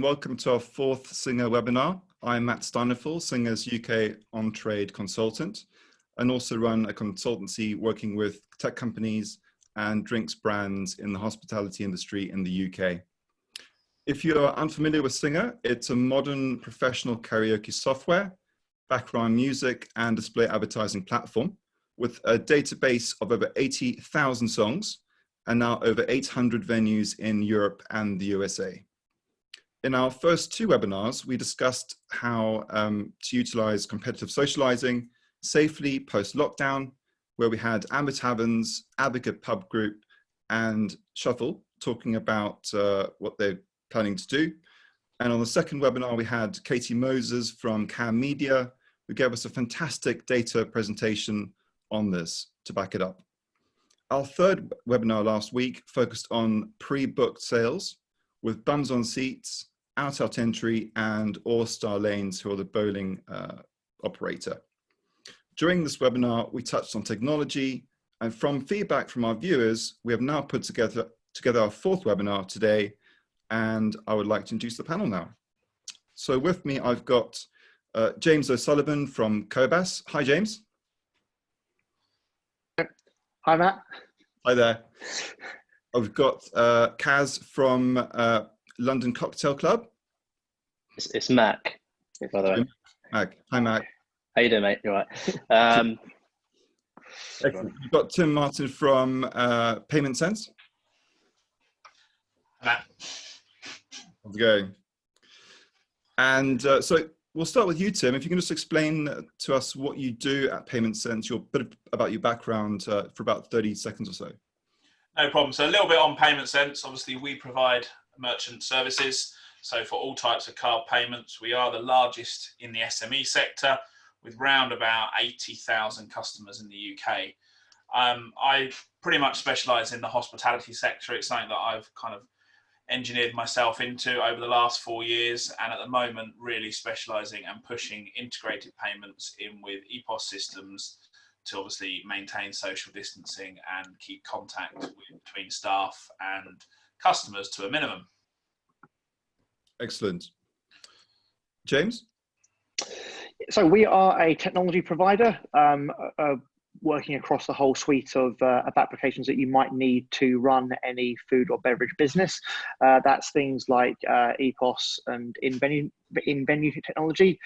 welcome to our fourth Singa webinar. I'm Matt Steinerful, Singa's UK on-trade consultant, and also run a consultancy working with tech companies and drinks brands in the hospitality industry in the UK. If you are unfamiliar with Singa, it's a modern professional karaoke software, background music and display advertising platform with a database of over 80,000 songs and now over 800 venues in Europe and the USA. In our first two webinars, we discussed how to utilize competitive socializing safely post-lockdown, where we had Amber Taverns, Advocate Pub Group, and Shuffle talking about what they're planning to do. And on the second webinar, we had Katie Moses from Cam Media, who gave us a fantastic data presentation on this to back it up. Our third webinar last week focused on pre-booked sales with bums on seats, out entry, and all-star lanes, who are the bowling operator. During this webinar, we touched on technology, and from feedback from our viewers, we have now put together our fourth webinar today, and I would like to introduce the panel now. So with me, I've got James O'Sullivan from Kobas. Hi, James. Hi, Matt. Hi there. I've got Kaz from London Cocktail Club. It's Mac, by the way. Mac. Hi, Mac. How you doing, mate? You're right. Excellent. We've got Tim Martin from Paymentsense. Matt. How's it going? And so we'll start with you, Tim. If you can just explain to us what you do at Paymentsense, your bit about your background for about 30 seconds or so. No problem. So a little bit on Paymentsense. Obviously, we provide merchant services. So for all types of card payments, we are the largest in the SME sector with round about 80,000 customers in the UK. I pretty much specialise in the hospitality sector. It's something that I've kind of engineered myself into over the last 4 years, and at the moment really specialising and pushing integrated payments in with EPOS systems to obviously maintain social distancing and keep contact between staff and customers to a minimum. Excellent. James? So we are a technology provider working across the whole suite of applications that you might need to run any food or beverage business. That's things like EPOS and in-venue technology.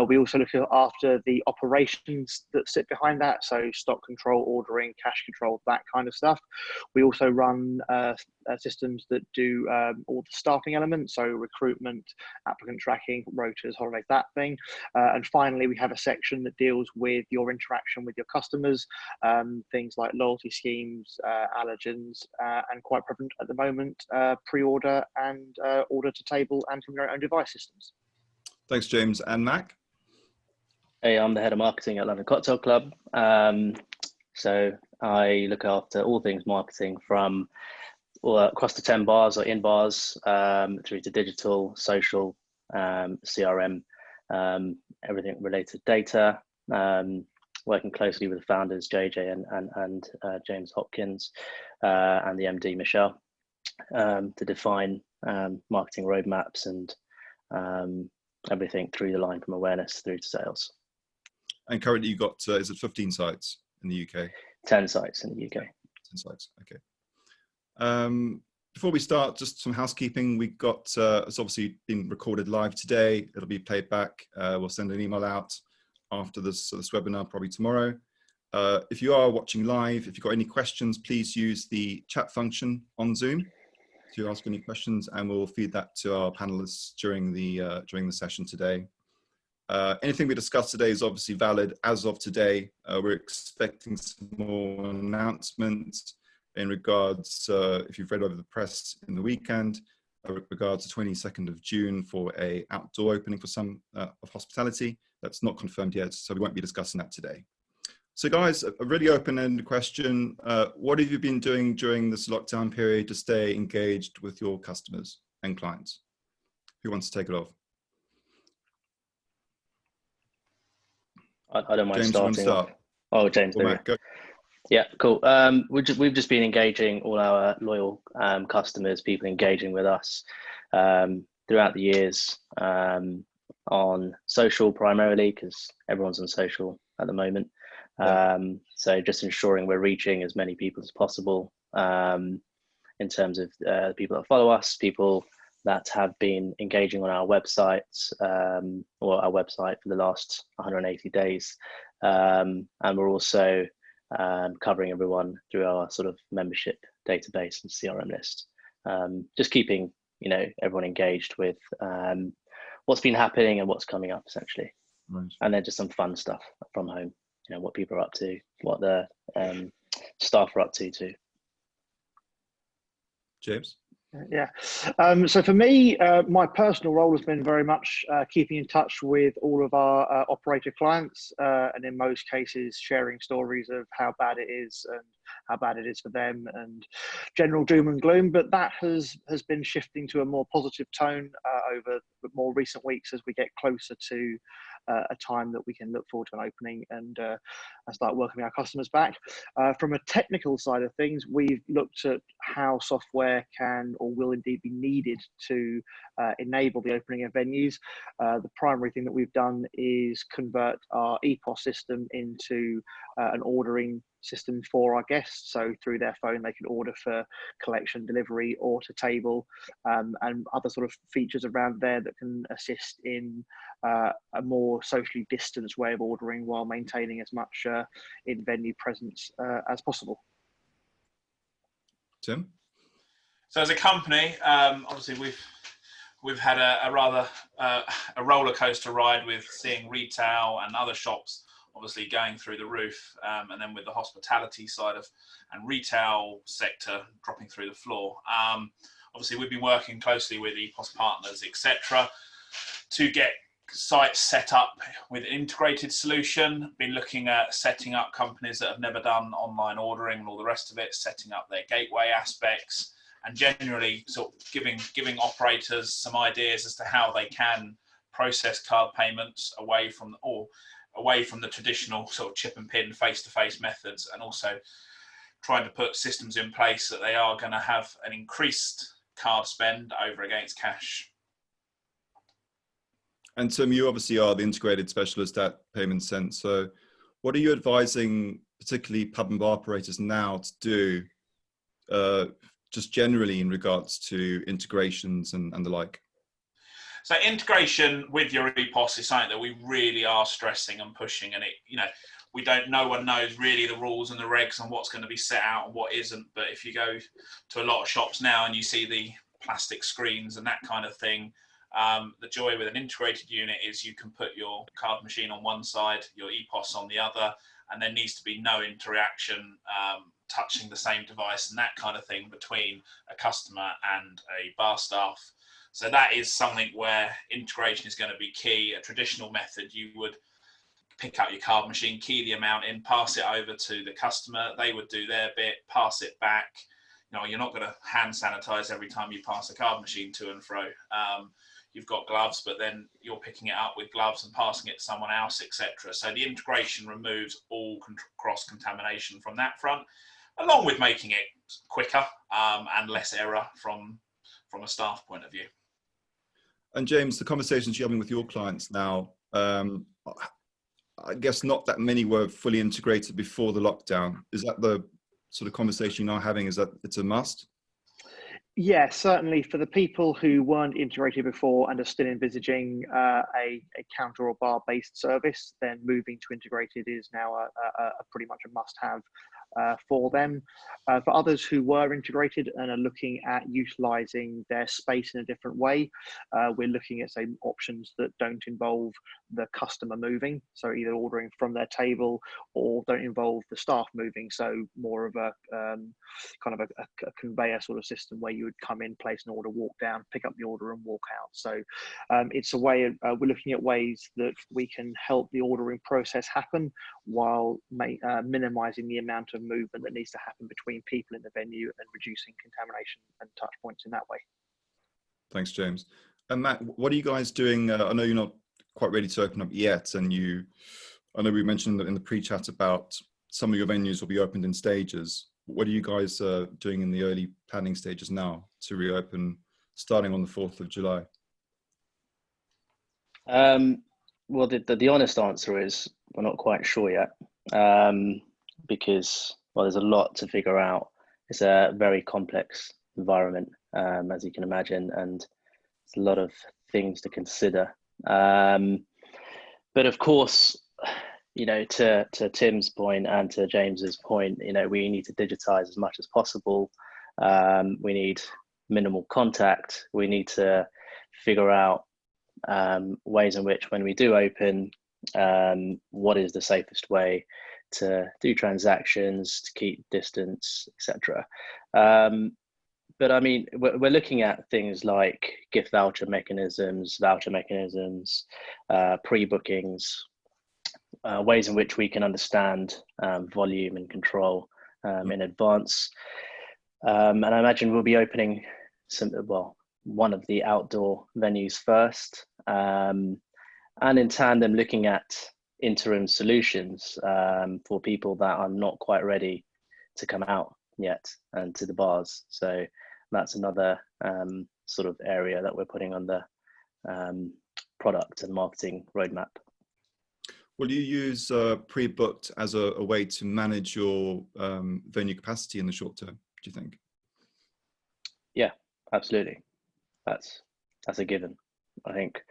We also look after the operations that sit behind that, so stock control, ordering, cash control, that kind of stuff. We also run systems that do all the staffing elements, so recruitment, applicant tracking, rotas, holidays, that thing. And finally, we have a section that deals with your interaction with your customers, things like loyalty schemes, allergens, and quite prevalent at the moment, pre-order and order to table and from your own device systems. Thanks, James. And Mac? Hey, I'm the head of marketing at London Cocktail Club. So I look after all things marketing from across the 10 bars or in bars through to digital, social, CRM, everything related to data, working closely with the founders, JJ and James Hopkins, and the MD, Michelle, to define marketing roadmaps and everything through the line from awareness through to sales. And currently you've got, is it 15 sites in the UK? 10 sites in the UK. 10 sites, okay. Before we start, just some housekeeping. We got, it's obviously been recorded live today. It'll be played back. We'll send an email out after this webinar, probably tomorrow. If you are watching live, if you've got any questions, please use the chat function on Zoom to ask any questions, and we'll feed that to our panelists during the session today. Anything we discussed today is obviously valid as of today. We're expecting some more announcements in regards, if you've read over the press in the weekend, with regards to 22nd of June for a outdoor opening for some of hospitality. That's not confirmed yet, so we won't be discussing that today. So guys, a really open-ended question. What have you been doing during this lockdown period to stay engaged with your customers and clients? Who wants to take it off? I don't mind James, starting. you want to start? Oh, James, Or Matt, go. Yeah, cool. We've just been engaging all our loyal customers, people engaging with us throughout the years on social primarily, because everyone's on social at the moment. So just ensuring we're reaching as many people as possible in terms of people that follow us, people that have been engaging on our websites or our website for the last 180 days. And we're also covering everyone through our sort of membership database and CRM list. Just keeping, everyone engaged with what's been happening and what's coming up, essentially. Right. And then just some fun stuff from home, what people are up to, what the staff are up to too. James? Yeah. So for me, my personal role has been very much keeping in touch with all of our operator clients, and in most cases sharing stories of how bad it is and how bad it is for them and general doom and gloom. But that has been shifting to a more positive tone over the more recent weeks as we get closer to a time that we can look forward to an opening and start welcoming our customers back. From a technical side of things, we've looked at how software can or will indeed be needed to enable the opening of venues. The primary thing that we've done is convert our EPOS system into an ordering system for our guests. So through their phone, they can order for collection, delivery, or to table, and other sort of features around there that can assist in a more socially distanced way of ordering while maintaining as much in-venue presence as possible. Tim? So as a company, obviously we've had a rather a roller coaster ride with seeing retail and other shops obviously going through the roof, and then with the hospitality side of and retail sector dropping through the floor. Obviously we've been working closely with EPOS partners, etc., to get sites set up with an integrated solution. Been looking at setting up companies that have never done online ordering and all the rest of it, setting up their gateway aspects, and generally sort of giving operators some ideas as to how they can process card payments away from the traditional sort of chip and pin face-to-face methods, and also trying to put systems in place that they are going to have an increased card spend over against cash. And Tim, you obviously are the integrated specialist at Paymentsense. So what are you advising particularly pub and bar operators now to do just generally in regards to integrations and the like? So integration with your EPOS is something that we really are stressing and pushing, and no one knows really the rules and the regs and what's going to be set out and what isn't. But if you go to a lot of shops now and you see the plastic screens and that kind of thing, the joy with an integrated unit is you can put your card machine on one side, your EPOS on the other, and there needs to be no interaction touching the same device and that kind of thing between a customer and a bar staff. So that is something where integration is going to be key. A traditional method, you would pick up your card machine, key the amount in, pass it over to the customer. They would do their bit, pass it back. You're not going to hand sanitize every time you pass a card machine to and fro. You've got gloves, but then you're picking it up with gloves and passing it to someone else, etc. So the integration removes all cross-contamination from that front, along with making it quicker and less error from a staff point of view. And James, the conversations you're having with your clients now, I guess not that many were fully integrated before the lockdown. Is that the sort of conversation you're now having? Is that it's a must? Yeah, certainly for the people who weren't integrated before and are still envisaging a counter or bar-based service, then moving to integrated is now a pretty much a must-have for them. For others who were integrated and are looking at utilising their space in a different way, we're looking at, say, options that don't involve the customer moving, so either ordering from their table or don't involve the staff moving, so more of a kind of a conveyor sort of system where you would come in, place an order, walk down, pick up the order and walk out. So it's a way of, we're looking at ways that we can help the ordering process happen while minimising the amount of movement that needs to happen between people in the venue and reducing contamination and touch points in that way. Thanks, James. And Matt, what are you guys doing? I know you're not quite ready to open up yet, and I know we mentioned that in the pre-chat about some of your venues will be opened in stages. What are you guys doing in the early planning stages now to reopen starting on the 4th of July? Well, the honest answer is we're not quite sure yet, because, well, there's a lot to figure out. It's a very complex environment, as you can imagine, and it's a lot of things to consider. But of course, you know, to Tim's point and to James's point, you know, we need to digitize as much as possible. We need minimal contact. We need to figure out ways in which, when we do open, what is the safest way to do transactions, to keep distance, etc. But I mean, we're looking at things like gift voucher mechanisms, pre-bookings, ways in which we can understand volume and control in advance. And I imagine we'll be opening one of the outdoor venues first, and in tandem looking at interim solutions for people that are not quite ready to come out yet and to the bars. So that's another sort of area that we're putting on the product and marketing roadmap. Will you use pre-booked as a way to manage your venue capacity in the short term, do you think? Yeah, absolutely. That's a given. I think,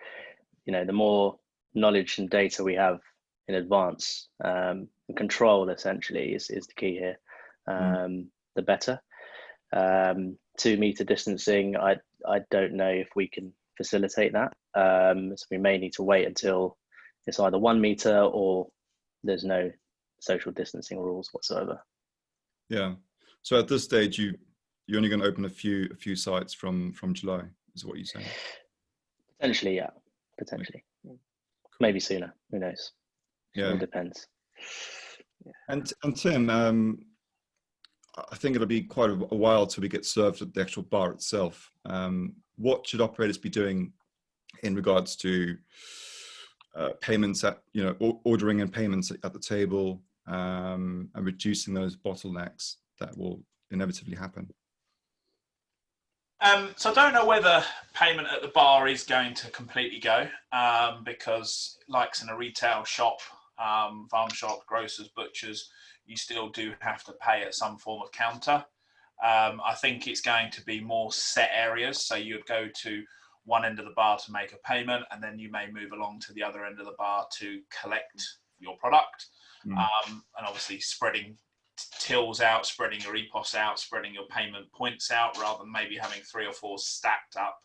you know, the more knowledge and data we have in advance, and control essentially is the key here, the better. 2 meter distancing, I don't know if we can facilitate that. So we may need to wait until it's either 1 meter or there's no social distancing rules whatsoever. Yeah. So at this stage, you're only going to open a few sites from July, is what you're saying? Potentially, yeah. Potentially. Cool. Maybe sooner. Who knows? Yeah. It all depends. And Tim, I think it'll be quite a while till we get served at the actual bar itself. What should operators be doing in regards to payments at, you know, ordering and payments at the table, and reducing those bottlenecks that will inevitably happen? So I don't know whether payment at the bar is going to completely go, because like in a retail shop, farm shop, grocers, butchers, you still do have to pay at some form of counter. I think it's going to be more set areas. So you'd go to one end of the bar to make a payment, and then you may move along to the other end of the bar to collect your product. And obviously spreading tills out, spreading your EPOS out, spreading your payment points out, rather than maybe having 3 or 4 stacked up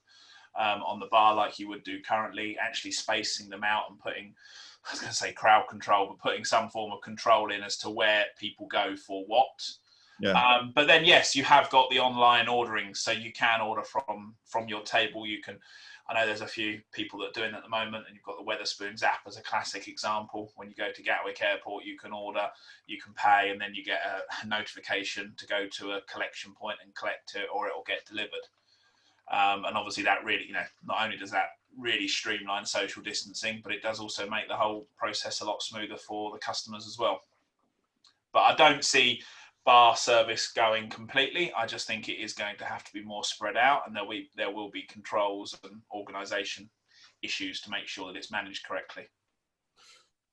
on the bar like you would do currently, actually spacing them out and putting, I was going to say crowd control, but putting some form of control in as to where people go for what. Yeah. But then, yes, you have got the online ordering, so you can order from your table. You can, I know there's a few people that are doing it at the moment, and you've got the Wetherspoons app as a classic example. When you go to Gatwick Airport, you can order, you can pay, and then you get a notification to go to a collection point and collect it, or it will get delivered. And obviously that really, you know, not only does that really streamline social distancing, but it does also make the whole process a lot smoother for the customers as well. But I don't see bar service going completely. I just think it is going to have to be more spread out, and there will be controls and organisation issues to make sure that it's managed correctly.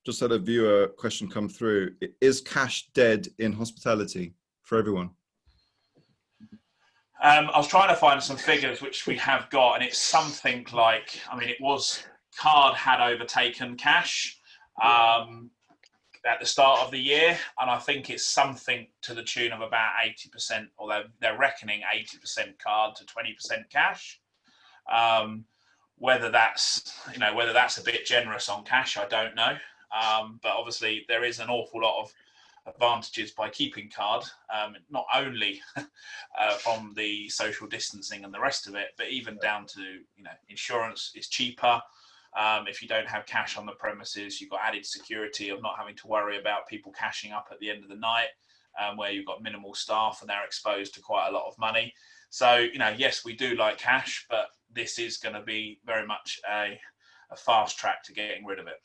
Just had a viewer question come through. Is cash dead in hospitality for everyone? I was trying to find some figures which we have got, and it's something like, I mean, it was card had overtaken cash at the start of the year, and I think it's something to the tune of about 80%, or they're reckoning 80% card to 20% cash. Whether that's a bit generous on cash, I don't know. But obviously there is an awful lot of advantages by keeping card, not only from the social distancing and the rest of it, but even down to, you know, insurance is cheaper. If you don't have cash on the premises, you've got added security of not having to worry about people cashing up at the end of the night, where you've got minimal staff and they're exposed to quite a lot of money. So, you know, yes, we do like cash, but this is going to be very much a fast track to getting rid of it.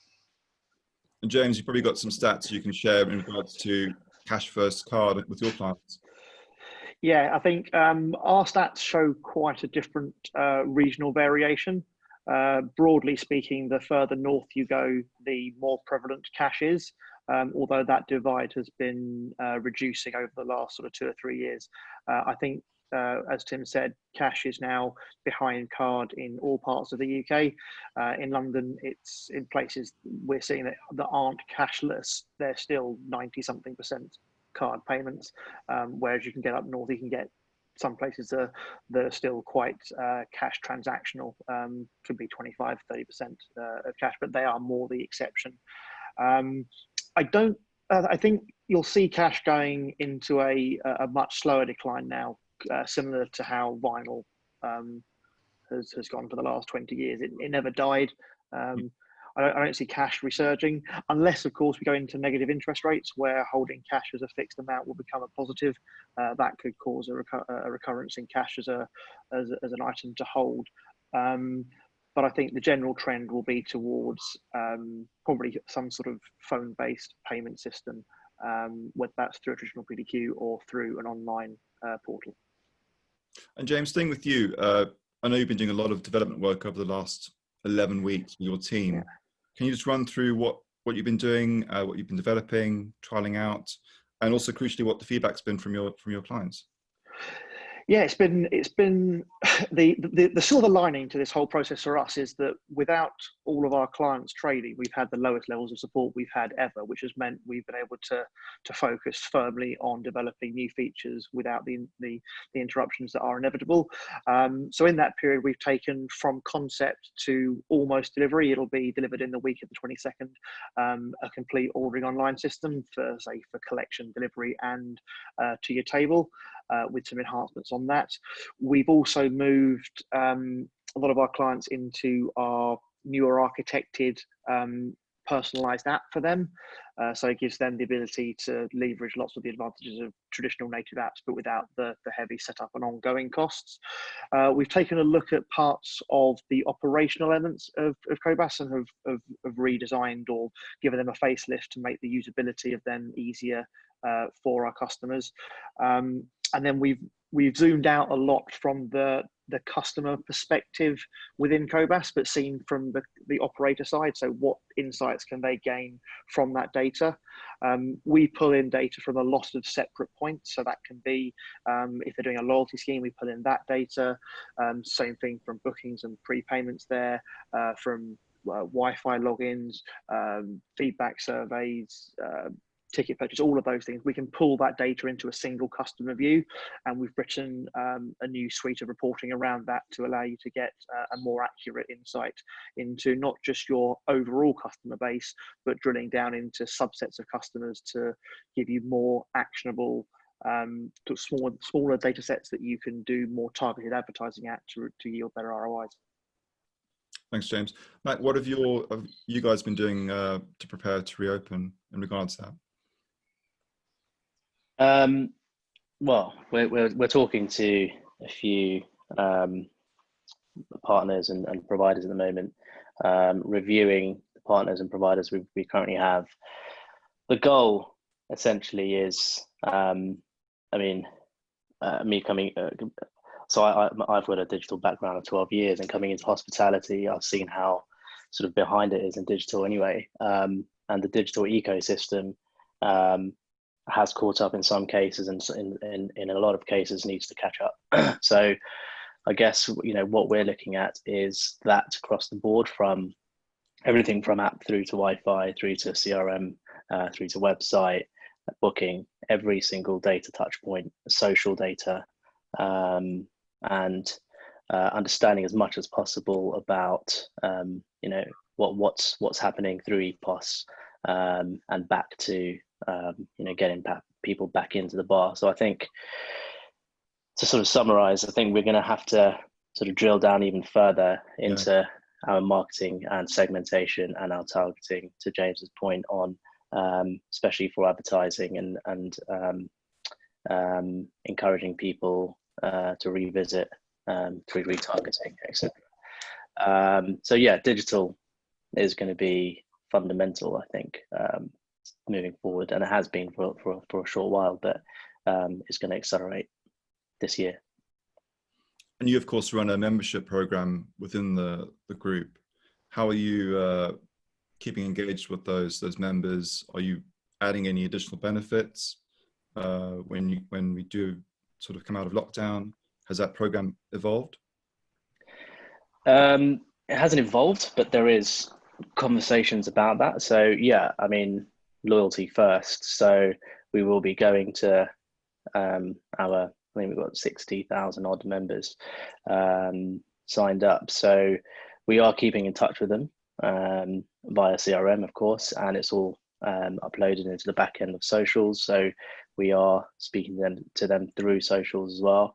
And James, you've probably got some stats you can share in regards to cash first card with your clients. Yeah, I think our stats show quite a different regional variation. Broadly speaking, the further north you go, the more prevalent cash is, although that divide has been reducing over the last sort of 2 or 3 years. I think, as Tim said, cash is now behind card in all parts of the UK. In London, it's in places we're seeing that aren't cashless. They're still 90-something% card payments, whereas you can get up north, you can get some places that are still quite cash transactional, could be 25-30% of cash, but they are more the exception. I think you'll see cash going into a much slower decline now, similar to how vinyl has gone for the last 20 years. It never died. I don't see cash resurging, unless, of course, we go into negative interest rates where holding cash as a fixed amount will become a positive. That could cause a recurrence in cash as an item to hold. But I think the general trend will be towards probably some sort of phone-based payment system, whether that's through a traditional PDQ or through an online portal. And James, staying with you, I know you've been doing a lot of development work over the last 11 weeks with your team. Yeah. Can you just run through what you've been doing, what you've been developing, trialing out, and also crucially what the feedback's been from your clients? Yeah, it's been the silver lining to this whole process for us is that without all of our clients trading, we've had the lowest levels of support we've had ever, which has meant we've been able to focus firmly on developing new features without the interruptions that are inevitable. So in that period, we've taken from concept to almost delivery. It'll be delivered in the week of the 22nd, a complete ordering online system for collection, delivery, and to your table, with some enhancements on that. We've also moved a lot of our clients into our newer architected personalized app for them. So it gives them the ability to leverage lots of the advantages of traditional native apps, but without the heavy setup and ongoing costs. We've taken a look at parts of the operational elements of Kobas and have redesigned or given them a facelift to make the usability of them easier for our customers. And then we've zoomed out a lot from the customer perspective within Kobas, but seen from the operator side. So what insights can they gain from that data? We pull in data from a lot of separate points. So that can be, if they're doing a loyalty scheme, we pull in that data. Same thing from bookings and prepayments there, from Wi-Fi logins, feedback surveys, ticket purchase, all of those things. We can pull that data into a single customer view, and we've written a new suite of reporting around that to allow you to get a more accurate insight into not just your overall customer base, but drilling down into subsets of customers to give you more actionable, smaller data sets that you can do more targeted advertising at to yield better ROIs. Thanks, James. Matt, what have you guys been doing to prepare to reopen in regards to that? Well, we're talking to a few partners and providers at the moment, reviewing the partners and providers we currently have. The goal essentially is, me coming. So I've got a digital background of 12 years, and coming into hospitality, I've seen how sort of behind it is in digital anyway, and the digital ecosystem has caught up in some cases, and in a lot of cases needs to catch up. So I guess, what we're looking at is that across the board, from everything from app through to Wi-Fi, through to CRM, through to website, booking, every single data touch point, social data, and understanding as much as possible about what's happening through EPOS, and back to getting people back into the bar. So I think, to sort of summarize, I think we're going to have to sort of drill down even further into our marketing and segmentation and our targeting, to James's point on, especially for advertising and encouraging people to revisit through retargeting, etc. So yeah, digital is going to be fundamental, I think, moving forward, and it has been for a short while, but it's going to accelerate this year. And you, of course, run a membership program within the group. How are you keeping engaged with those members? Are you adding any additional benefits when we do sort of come out of lockdown? Has that program evolved? It hasn't evolved, but there is conversations about that. So yeah, I mean, loyalty first. So we will be going to I think we've got 60,000 odd members signed up. So we are keeping in touch with them via CRM, of course, and it's all uploaded into the back end of socials. So we are speaking to them through socials as well.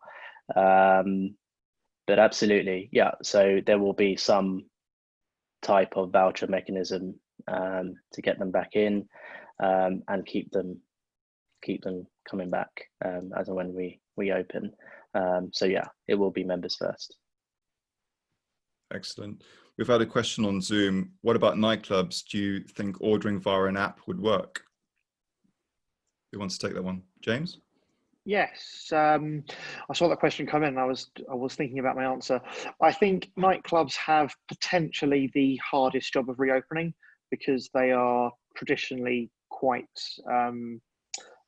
But absolutely, yeah. So there will be some type of voucher mechanism to get them back in and keep them coming back as and when we open. So yeah, it will be members first. Excellent. We've had a question on Zoom. What about nightclubs? Do you think ordering via an app would work? Who wants to take that one? James? Yes, I saw that question come in. I was thinking about my answer. I think nightclubs have potentially the hardest job of reopening because they are traditionally quite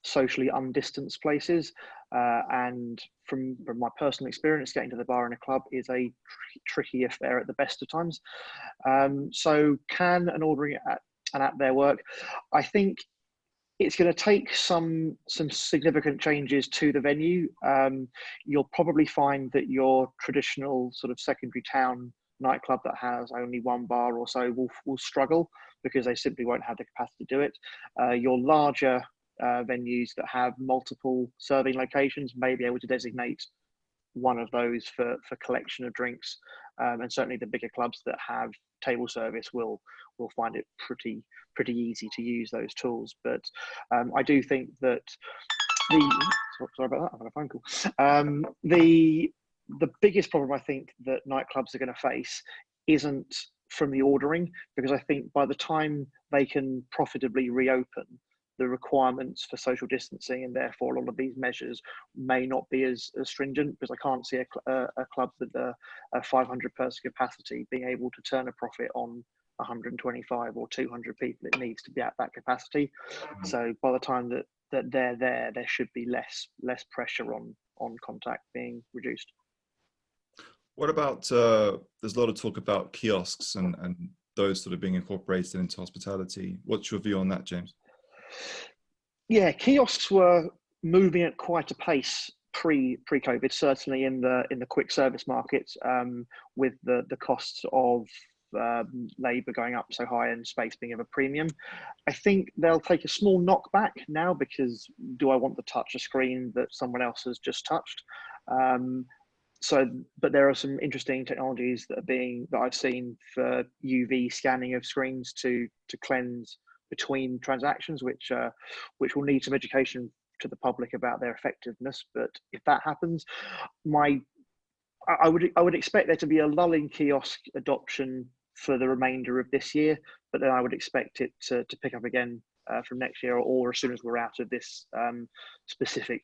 socially undistanced places, and from my personal experience, getting to the bar in a club is a tricky affair at the best of times. So can ordering an app there work? I think it's going to take some significant changes to the venue. You'll probably find that your traditional sort of secondary town nightclub that has only one bar or so will struggle because they simply won't have the capacity to do it. Your larger venues that have multiple serving locations may be able to designate one of those for collection of drinks, and certainly the bigger clubs that have table service will find it pretty easy to use those tools. But I do think that sorry about that, I've had a phone call. The biggest problem I think that nightclubs are going to face isn't from the ordering, because I think by the time they can profitably reopen, the requirements for social distancing and therefore a lot of these measures may not be as stringent, because I can't see a club with a 500 person capacity being able to turn a profit on 125 or 200 people. It needs to be at that capacity. So by the time that they're there should be less pressure on contact being reduced. What about, there's a lot of talk about kiosks and those sort of being incorporated into hospitality. What's your view on that, James? Yeah, kiosks were moving at quite a pace pre-COVID, certainly in the quick service market, with the costs of labour going up so high and space being of a premium. I think they'll take a small knockback now, because do I want to touch a screen that someone else has just touched? But there are some interesting technologies that I've seen for UV scanning of screens to cleanse between transactions, which will need some education to the public about their effectiveness. But if that happens, I would expect there to be a lull in kiosk adoption for the remainder of this year, but then I would expect it to pick up again from next year, or as soon as we're out of this specific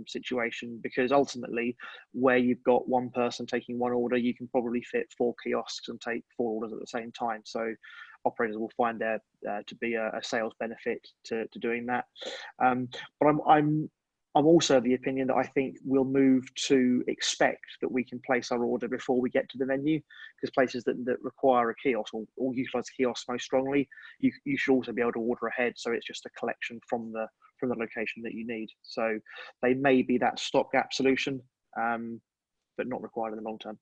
situation, because ultimately where you've got one person taking one order, you can probably fit 4 kiosks and take 4 orders at the same time. So operators will find there to be a sales benefit to doing that. But I'm also of the opinion that I think we'll move to expect that we can place our order before we get to the venue, because places that require a kiosk or utilise kiosks most strongly, you should also be able to order ahead, so it's just a collection from the location that you need. So they may be that stopgap solution, but not required in the long term.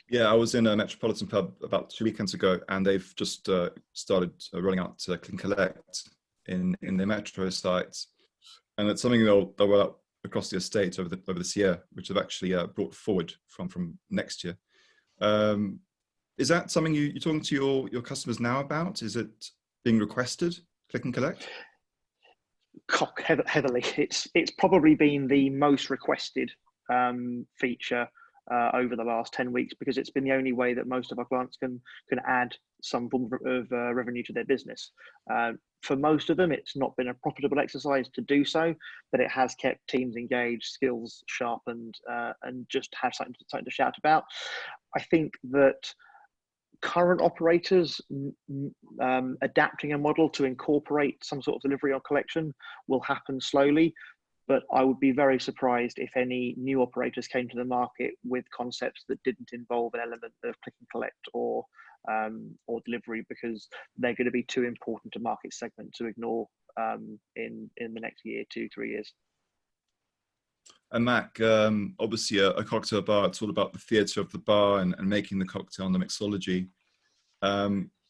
Yeah, I was in a Metropolitan pub about 2 weekends ago, and they've just started rolling out Click and Collect in their metro sites, and it's something they'll roll out across the estate over this year, which they've actually brought forward from next year. Is that something you're talking to your customers now about? Is it being requested, Click and Collect? Heavily. It's probably been the most requested feature over the last 10 weeks, because it's been the only way that most of our clients can add some form of revenue to their business. For most of them, it's not been a profitable exercise to do so, but it has kept teams engaged, skills sharpened, and just have something to shout about. I think that current operators adapting a model to incorporate some sort of delivery or collection will happen slowly, but I would be very surprised if any new operators came to the market with concepts that didn't involve an element of click and collect or delivery, because they're going to be too important a market segment to ignore in the next year, 2-3 years. And Mac, obviously a cocktail bar, it's all about the theatre of the bar and making the cocktail and the mixology.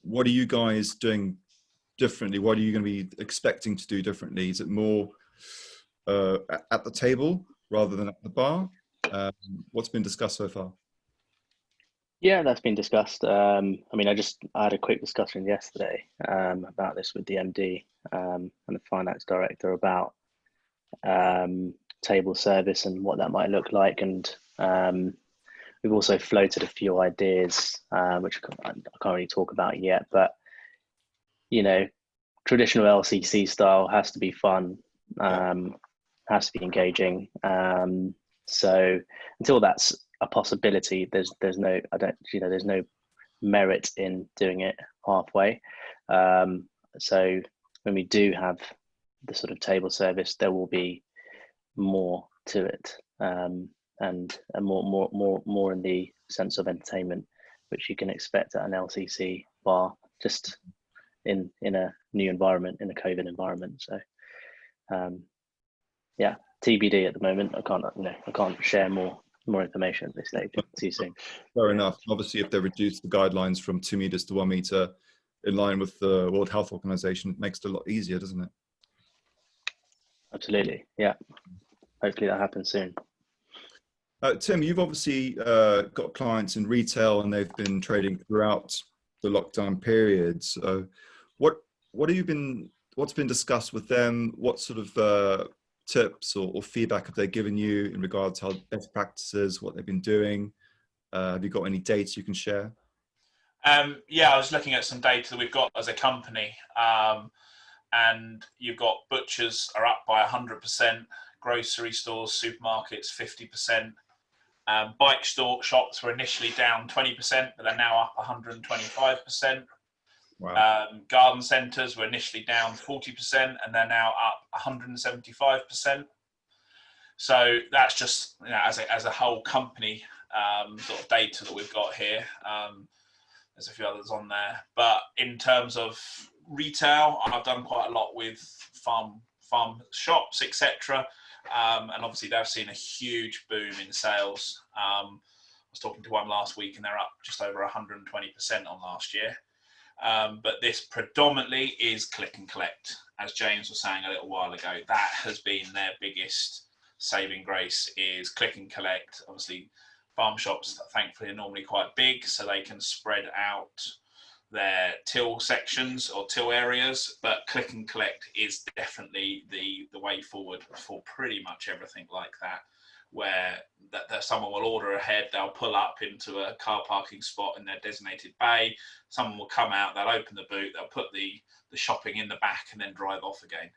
What are you guys doing differently? What are you going to be expecting to do differently? Is it more at the table rather than at the bar? What's been discussed so far? Yeah, that's been discussed. I mean, I had a quick discussion yesterday about this with the MD and the finance director about table service and what that might look like. And we've also floated a few ideas, which I can't really talk about yet, but, you know, traditional LCC style has to be fun, has to be engaging. So until that's a possibility, there's no merit in doing it halfway. So when we do have the sort of table service, there will be more to it, and more in the sense of entertainment, which you can expect at an LCC bar, just in a new environment, in a COVID environment. So yeah, TBD at the moment. I can't share more information at this stage. Too soon. Fair enough. Obviously, if they reduce the guidelines from 2 meters to 1 meter, in line with the World Health Organization, it makes it a lot easier, doesn't it? Absolutely. Yeah. Hopefully that happens soon. Tim, you've obviously got clients in retail, and they've been trading throughout the lockdown periods. What's been discussed with them? What sort of tips or feedback have they given you in regards to how best practices, what they've been doing? Have you got any data you can share? Yeah, I was looking at some data that we've got as a company, and you've got butchers are up by 100%, grocery stores, supermarkets 50%. Bike shops were initially down 20%, but they're now up 125%. Wow. Garden centres were initially down 40%, and they're now up 175%. So that's just, you know, as a whole company sort of data that we've got here. There's a few others on there, but in terms of retail, I've done quite a lot with farm shops, etc. And obviously they've seen a huge boom in sales. I was talking to one last week, and they're up just over 120% on last year. But this predominantly is click and collect. As James was saying a little while ago, that has been their biggest saving grace, is click and collect. Obviously, farm shops, thankfully, are normally quite big, so they can spread out their till sections or till areas, but click and collect is definitely the way forward for pretty much everything like that, where that someone will order ahead, they'll pull up into a car parking spot in their designated bay, someone will come out, they'll open the boot, they'll put the shopping in the back and then drive off again.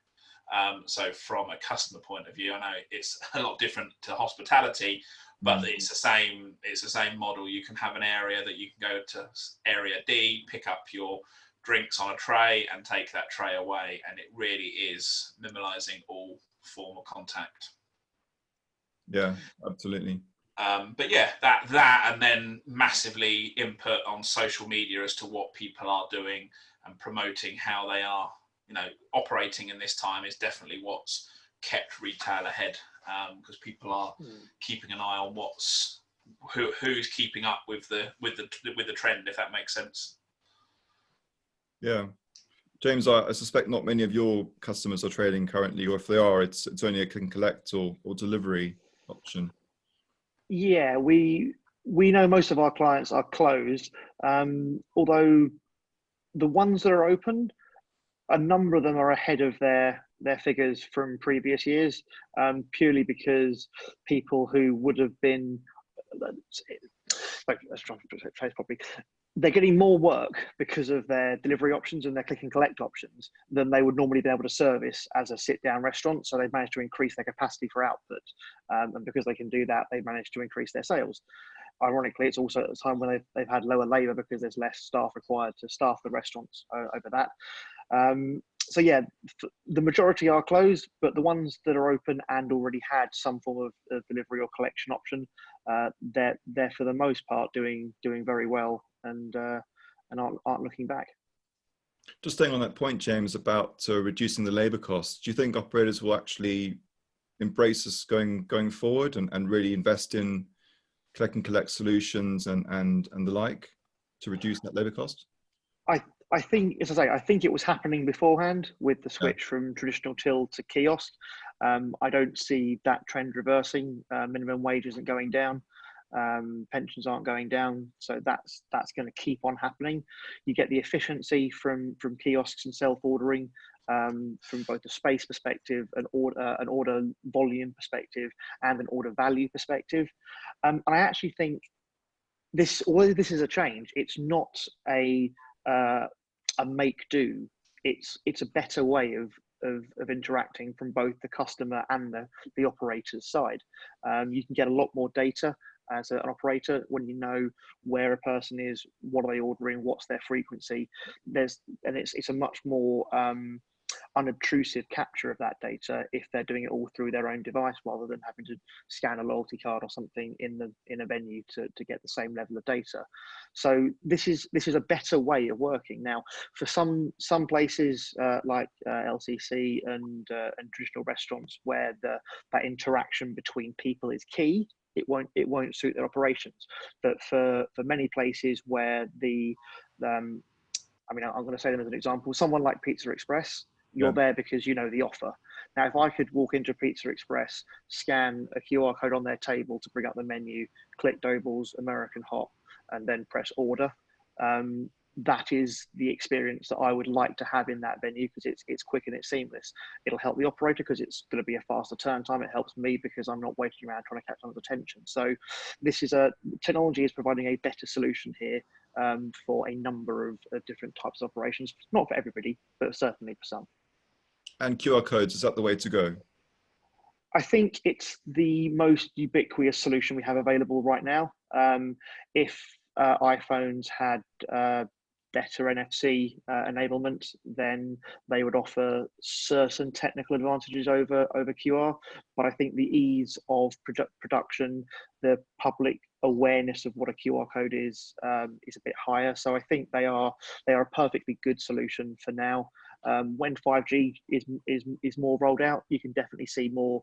So from a customer point of view, I know it's a lot different to hospitality, but it's the same model. You can have an area that you can go to area D, pick up your drinks on a tray and take that tray away, and it really is minimalising all form of contact. Yeah, absolutely. But yeah, that and then massively input on social media as to what people are doing and promoting how they are, you know, operating in this time is definitely what's kept retail ahead, because people are keeping an eye on who's keeping up with the trend, if that makes sense. Yeah. James, I suspect not many of your customers are trading currently, or if they are, it's only a click and collect or delivery option. Yeah, we know most of our clients are closed, although the ones that are open, a number of them are ahead of their figures from previous years, purely because people who would have been let's try to phrase properly. They're getting more work because of their delivery options and their click and collect options than they would normally be able to service as a sit-down restaurant. So they've managed to increase their capacity for output, and because they can do that, they've managed to increase their sales. Ironically, it's also at a time when they've had lower labour because there's less staff required to staff the restaurants over that. So yeah, the majority are closed, but the ones that are open and already had some form of delivery or collection option, they're for the most part doing very well and aren't looking back. Just staying on that point, James, about reducing the labour costs, do you think operators will actually embrace this going forward and really invest in click and collect solutions and the like to reduce that labour cost? I think, as I say, I think it was happening beforehand with the switch from traditional till to kiosk. I don't see that trend reversing. Minimum wage isn't going down. Pensions aren't going down, so that's going to keep on happening. You get the efficiency from kiosks and self-ordering, from both a space perspective, an order volume perspective, and an order value perspective. I actually think although this is a change, it's not a make do. It's a better way of interacting from both the customer and the operator's side. You can get a lot more data as an operator when you know where a person is, what are they ordering, what's their frequency. It's a much more unobtrusive capture of that data if they're doing it all through their own device rather than having to scan a loyalty card or something in a venue to get the same level of data. So this is a better way of working. Now, for some places like LCC and traditional restaurants where that interaction between people is key, it won't suit their operations. But for many places where I'm going to say them as an example, someone like Pizza Express, you're there because you know the offer. Now, if I could walk into Pizza Express, scan a QR code on their table to bring up the menu, click Doble's American Hot, and then press order, that is the experience that I would like to have in that venue because it's quick and it's seamless. It'll help the operator because it's going to be a faster turn time. It helps me because I'm not waiting around trying to catch someone's attention. So technology is providing a better solution here for a number of different types of operations. Not for everybody, but certainly for some. And QR codes, is that the way to go? I think it's the most ubiquitous solution we have available right now. If iPhones had better NFC enablement, then they would offer certain technical advantages over QR. But I think the ease of production, the public awareness of what a QR code is a bit higher. So I think they are a perfectly good solution for now. When 5G is more rolled out, you can definitely see more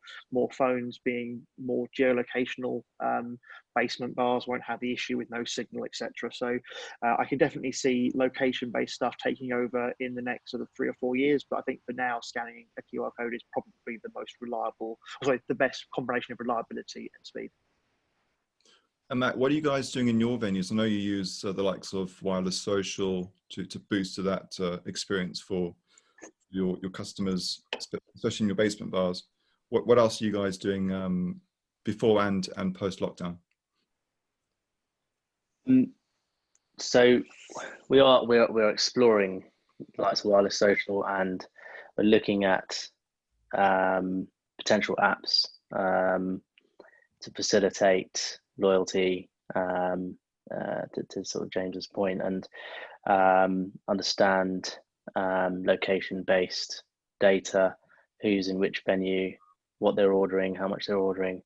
phones being more geolocational. Basement bars won't have the issue with no signal, etc. So I can definitely see location-based stuff taking over in the next sort of 3 or 4 years. But I think for now, scanning a QR code is probably the best combination of reliability and speed. And Matt, what are you guys doing in your venues? I know you use the likes of wireless social to boost to that experience for your customers, especially in your basement bars. What else are you guys doing before and post lockdown? So we're exploring likes of wireless social, and we're looking at potential apps to facilitate loyalty, to sort of James's point, and understand location-based data, who's in which venue, what they're ordering, how much they're ordering,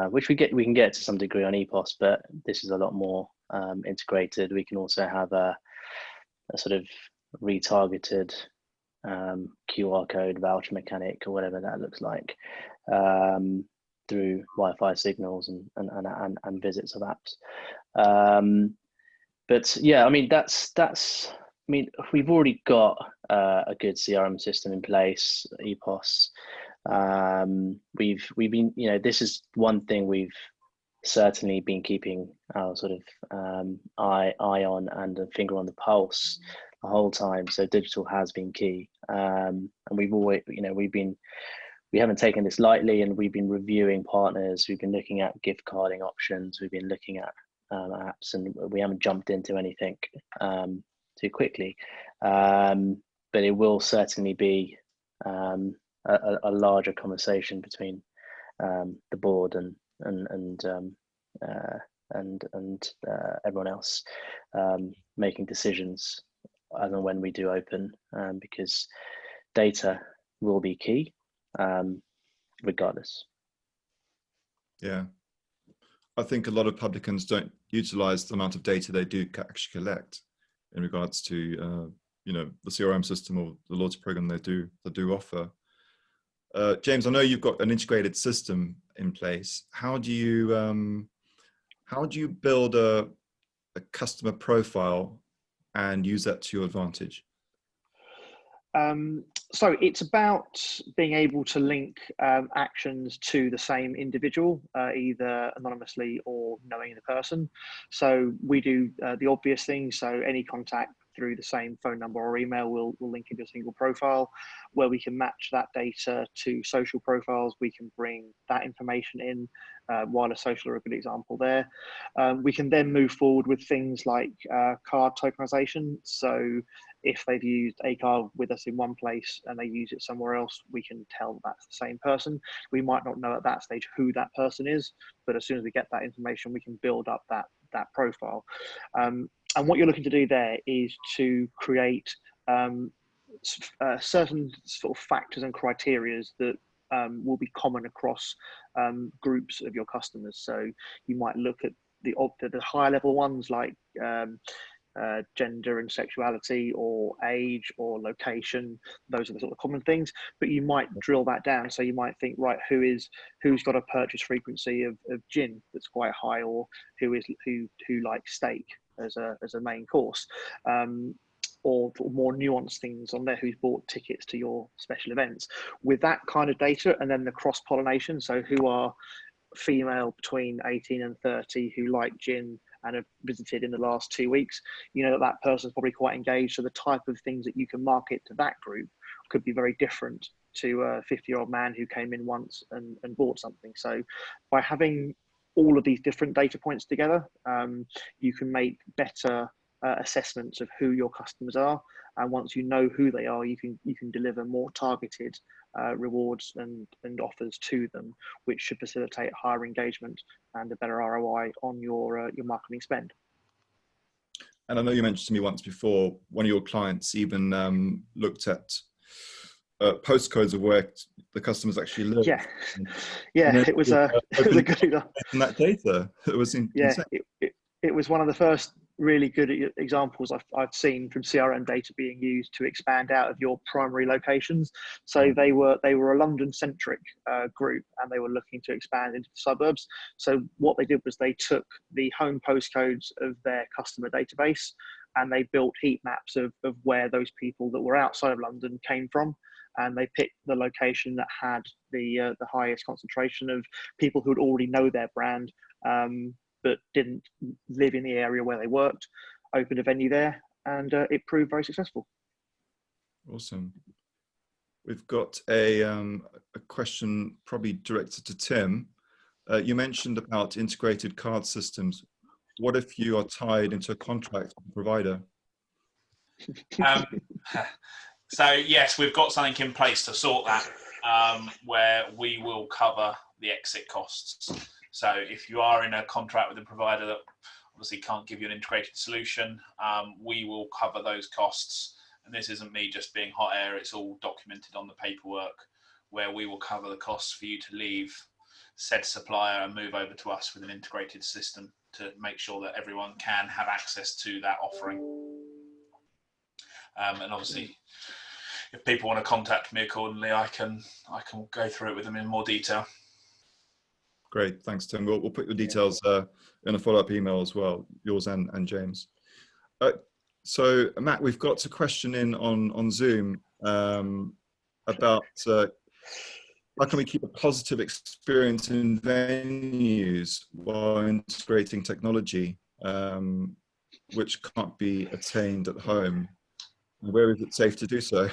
which we can get to some degree on EPOS, but this is a lot more integrated. We can also have a sort of retargeted QR code voucher mechanic or whatever that looks like, through Wi-Fi signals and visits of apps. But yeah, I mean we've already got a good CRM system in place, EPOS. We've been, this is one thing we've certainly been keeping our sort of eye on and a finger on the pulse the whole time. So digital has been key, and we've always, we haven't taken this lightly, and we've been reviewing partners. We've been looking at gift carding options. We've been looking at apps, and we haven't jumped into anything too quickly. But it will certainly be a larger conversation between the board and everyone else, making decisions as and when we do open, because data will be key, regardless. Yeah, I think a lot of publicans don't utilize the amount of data they do actually collect in regards to the CRM system or the loyalty program they do offer. James, I know you've got an integrated system in place. How do you build a customer profile and use that to your advantage? So it's about being able to link actions to the same individual, either anonymously or knowing the person. So we do the obvious things. So any contact through the same phone number or email will link into a single profile, where we can match that data to social profiles. We can bring that information in, wireless social are a good example there. We can then move forward with things like card tokenization. So if they've used a card with us in one place and they use it somewhere else, we can tell that's the same person. We might not know at that stage who that person is, but as soon as we get that information, we can build up that profile. And what you're looking to do there is to create certain sort of factors and criteria that will be common across groups of your customers. So you might look at the higher level ones like gender and sexuality, or age, or location. Those are the sort of common things, but you might drill that down. So you might think, right, who's got a purchase frequency of gin that's quite high, or who likes steak as a main course, or more nuanced things on there, who's bought tickets to your special events. With that kind of data, and then the cross-pollination, so who are female between 18 and 30 who like gin and have visited in the last 2 weeks, you know that person's probably quite engaged. So the type of things that you can market to that group could be very different to a 50-year-old man who came in once and bought something. So by having all of these different data points together, you can make better assessments of who your customers are. And once you know who they are, you can deliver more targeted rewards and offers to them, which should facilitate higher engagement and a better ROI on your marketing spend. And I know you mentioned to me once before, one of your clients even looked at postcodes of where the customers actually live. Yeah, it was a good example. And that data, it was insane. It was one of the first really good examples I've seen from CRM data being used to expand out of your primary locations. So they were a London-centric group, and they were looking to expand into the suburbs. So what they did was they took the home postcodes of their customer database, and they built heat maps of where those people that were outside of London came from. And they picked the location that had the highest concentration of people who would already know their brand, but didn't live in the area where they worked, opened a venue there, and it proved very successful. Awesome. We've got a question probably directed to Tim. You mentioned about integrated card systems. What if you are tied into a contract with a provider? So yes, we've got something in place to sort that, where we will cover the exit costs. So if you are in a contract with a provider that obviously can't give you an integrated solution, we will cover those costs. And this isn't me just being hot air, it's all documented on the paperwork, where we will cover the costs for you to leave said supplier and move over to us with an integrated system to make sure that everyone can have access to that offering. And obviously, if people want to contact me accordingly, I can go through it with them in more detail. Great, thanks, Tim. We'll put your details in a follow-up email as well, yours and James. So, Matt, we've got a question in on Zoom about how can we keep a positive experience in venues while integrating technology, which can't be attained at home? Where is it safe to do so?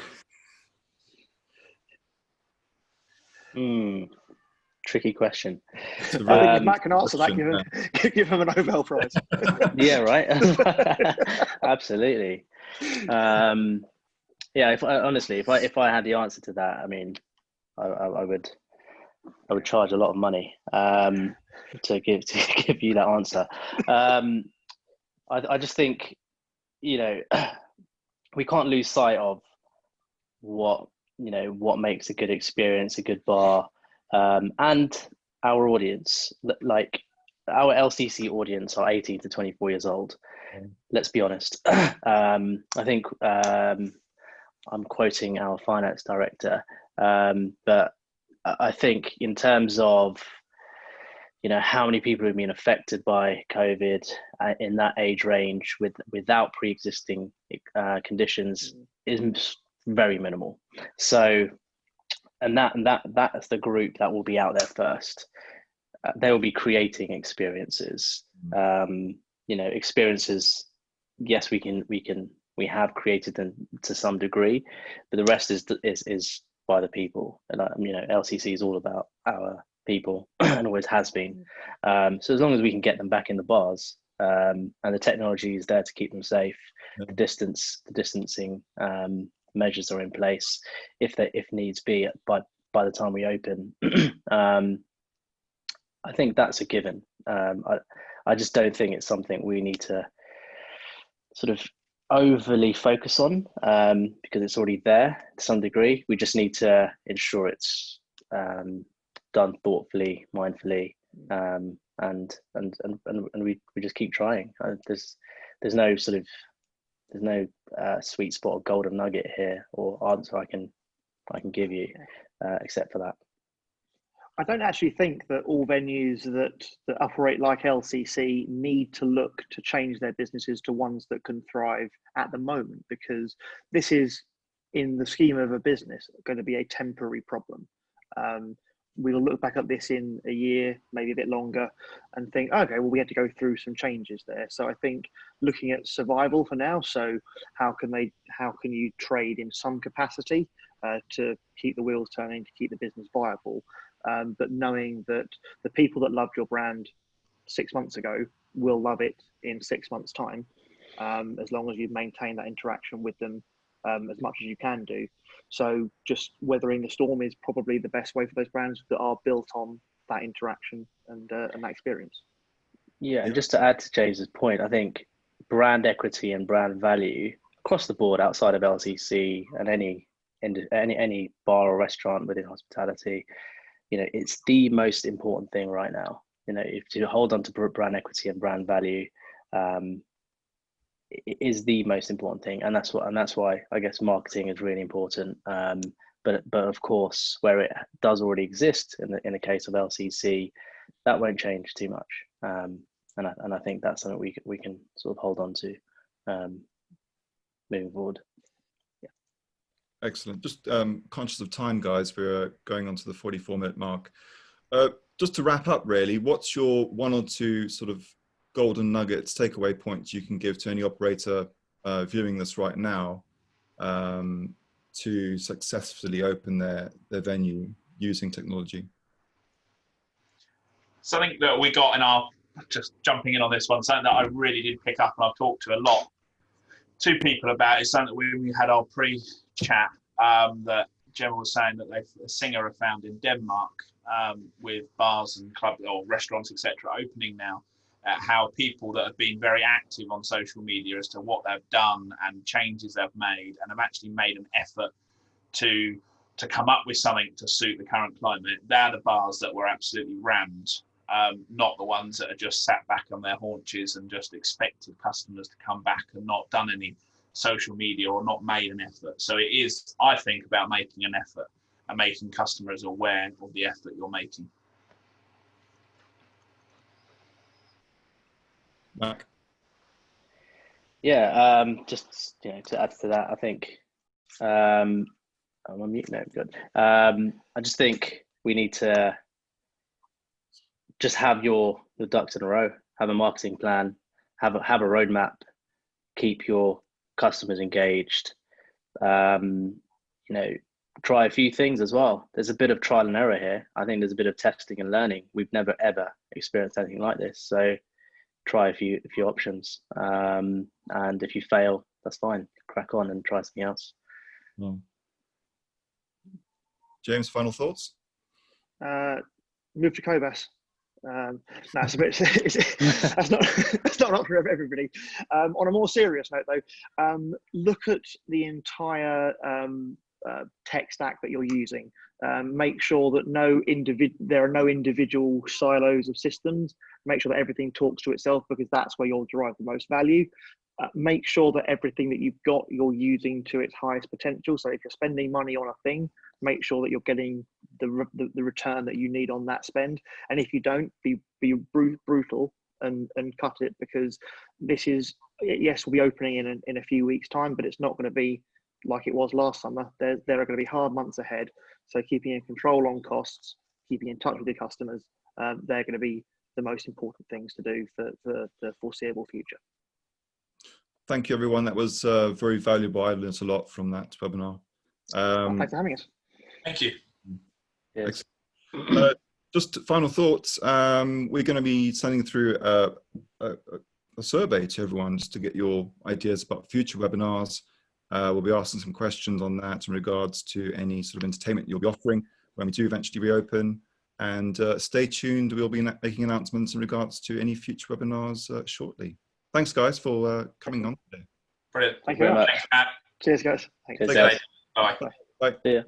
Tricky question. I think if Matt can answer that, give him a Nobel Prize. Yeah, right. Absolutely. Yeah, honestly, if I had the answer to that, I mean, I would charge a lot of money to give you that answer. I just think, you know, we can't lose sight of what makes a good experience, a good bar, and our audience. Like our LCC audience are 18 to 24 years old. Let's be honest. I think I'm quoting our finance director, but I think in terms of how many people have been affected by COVID in that age range without pre-existing conditions is very minimal. So, and that's the group that will be out there first. They will be creating experiences. Experiences. Yes, we have created them to some degree, but the rest is by the people. And LCC is all about our people and always has been. So as long as we can get them back in the bars, and the technology is there to keep them safe, the distancing measures are in place if needs be by the time we open. I think that's a given. I just don't think it's something we need to sort of overly focus on, because it's already there to some degree. We just need to ensure it's done thoughtfully, mindfully, and we just keep trying. There's no sweet spot or golden nugget here or answer I can give you, except for that. I don't actually think that all venues that operate like LCC need to look to change their businesses to ones that can thrive at the moment, because this is, in the scheme of a business, going to be a temporary problem. We'll look back at this in a year, maybe a bit longer, and think, okay, well, we had to go through some changes there. So I think looking at survival for now. So how can you trade in some capacity to keep the wheels turning, to keep the business viable? But knowing that the people that loved your brand 6 months ago will love it in 6 months' time, as long as you maintain that interaction with them as much as you can do. So just weathering the storm is probably the best way for those brands that are built on that interaction and that experience. Yeah, and just to add to James's point, I think brand equity and brand value across the board, outside of LCC and any bar or restaurant within hospitality, it's the most important thing right now. If you hold on to brand equity and brand value, it is the most important thing, and that's why I guess marketing is really important. But of course, where it does already exist in the case of LCC, that won't change too much. And I think that's something we can sort of hold on to moving forward. Excellent. Just conscious of time, guys, we're going on to the 44-minute mark. Just to wrap up, really, what's your one or two sort of golden nuggets, takeaway points you can give to any operator viewing this right now to successfully open their venue using technology? Something that we got in our, just jumping in on this one, something that I really did pick up and I've talked to people about, is something that we had our pre-chat that Gemma was saying that Singa have found in Denmark with bars and clubs or restaurants, etc., opening now, how people that have been very active on social media as to what they've done and changes they've made, and have actually made an effort to come up with something to suit the current climate. They're the bars that were absolutely rammed, not the ones that are just sat back on their haunches and just expected customers to come back and not done any social media or not made an effort. So it is, I think, about making an effort and making customers aware of the effort you're making. Mark? Yeah, just to add to that, I think I'm on mute now. Good. I just think we need to just have your ducks in a row, have a marketing plan, have a roadmap, keep your customers engaged, try a few things as well. There's a bit of trial and error here. I think there's a bit of testing and learning. We've never ever experienced anything like this. So try a few options. And if you fail, that's fine. Crack on and try something else. Yeah. James, final thoughts? Move to Kobas. That's a bit. that's not up for everybody. On a more serious note, though, look at the entire tech stack that you're using. Make sure that there are no individual silos of systems. Make sure that everything talks to itself, because that's where you'll derive the most value. Make sure that everything that you've got, you're using to its highest potential. So if you're spending money on a thing, make sure that you're getting the return that you need on that spend. And if you don't, be brutal and cut it, because this is, yes, we'll be opening in a few weeks' time, but it's not going to be like it was last summer. There are going to be hard months ahead. So keeping in control on costs, keeping in touch with your customers, they're going to be the most important things to do for the foreseeable future. Thank you, everyone. That was very valuable. I learned a lot from that webinar. Thanks for having us. Thank you. Yes. Just final thoughts. We're going to be sending through a survey to everyone just to get your ideas about future webinars. We'll be asking some questions on that in regards to any sort of entertainment you'll be offering when we do eventually reopen. And stay tuned. We'll be making announcements in regards to any future webinars shortly. Thanks, guys, for coming on today. Brilliant. Thank you very much. Thanks, Matt. Cheers, guys. Thanks. Cheers, guys. Bye. Bye. See ya.